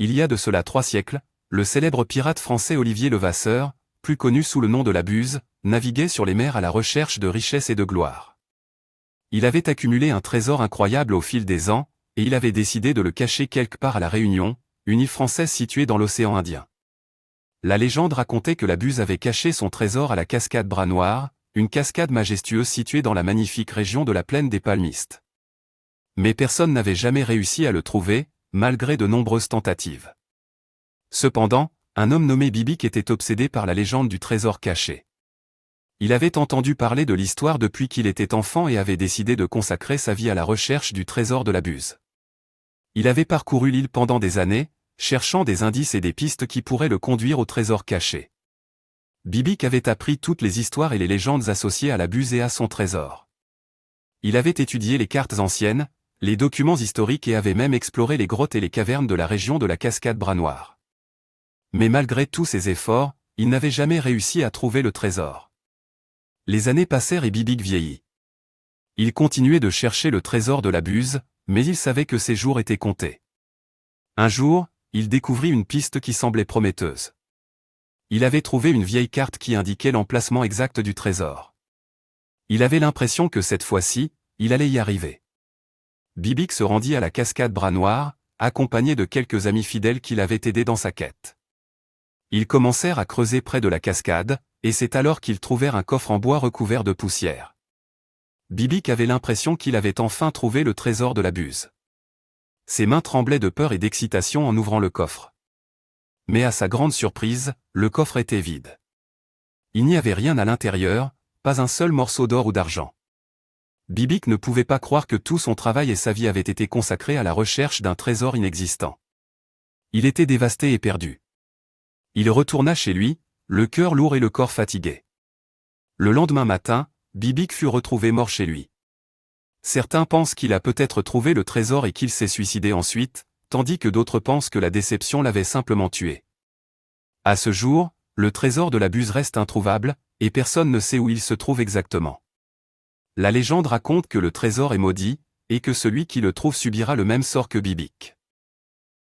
Il y a de cela 3 siècles, le célèbre pirate français Olivier Levasseur, plus connu sous le nom de la Buse, naviguait sur les mers à la recherche de richesses et de gloire. Il avait accumulé un trésor incroyable au fil des ans, et il avait décidé de le cacher quelque part à La Réunion, une île française située dans l'océan Indien. La légende racontait que la Buse avait caché son trésor à la cascade Bras Noir, une cascade majestueuse située dans la magnifique région de la plaine des Palmistes. Mais personne n'avait jamais réussi à le trouver, malgré de nombreuses tentatives. Cependant, un homme nommé Bibic était obsédé par la légende du trésor caché. Il avait entendu parler de l'histoire depuis qu'il était enfant et avait décidé de consacrer sa vie à la recherche du trésor de la Buse. Il avait parcouru l'île pendant des années, cherchant des indices et des pistes qui pourraient le conduire au trésor caché. Bibic avait appris toutes les histoires et les légendes associées à la Buse et à son trésor. Il avait étudié les cartes anciennes, les documents historiques et avait même exploré les grottes et les cavernes de la région de la cascade Bras Noir. Mais malgré tous ses efforts, il n'avait jamais réussi à trouver le trésor. Les années passèrent et Bibic vieillit. Il continuait de chercher le trésor de la Buse, mais il savait que ses jours étaient comptés. Un jour, il découvrit une piste qui semblait prometteuse. Il avait trouvé une vieille carte qui indiquait l'emplacement exact du trésor. Il avait l'impression que cette fois-ci, il allait y arriver. Bibic se rendit à la cascade Bras Noir, accompagné de quelques amis fidèles qui l'avaient aidé dans sa quête. Ils commencèrent à creuser près de la cascade, et c'est alors qu'ils trouvèrent un coffre en bois recouvert de poussière. Bibic avait l'impression qu'il avait enfin trouvé le trésor de la Buse. Ses mains tremblaient de peur et d'excitation en ouvrant le coffre. Mais à sa grande surprise, le coffre était vide. Il n'y avait rien à l'intérieur, pas un seul morceau d'or ou d'argent. Bibic ne pouvait pas croire que tout son travail et sa vie avaient été consacrés à la recherche d'un trésor inexistant. Il était dévasté et perdu. Il retourna chez lui, le cœur lourd et le corps fatigué. Le lendemain matin, Bibic fut retrouvé mort chez lui. Certains pensent qu'il a peut-être trouvé le trésor et qu'il s'est suicidé ensuite, tandis que d'autres pensent que la déception l'avait simplement tué. À ce jour, le trésor de la Buse reste introuvable, et personne ne sait où il se trouve exactement. La légende raconte que le trésor est maudit, et que celui qui le trouve subira le même sort que Bibic.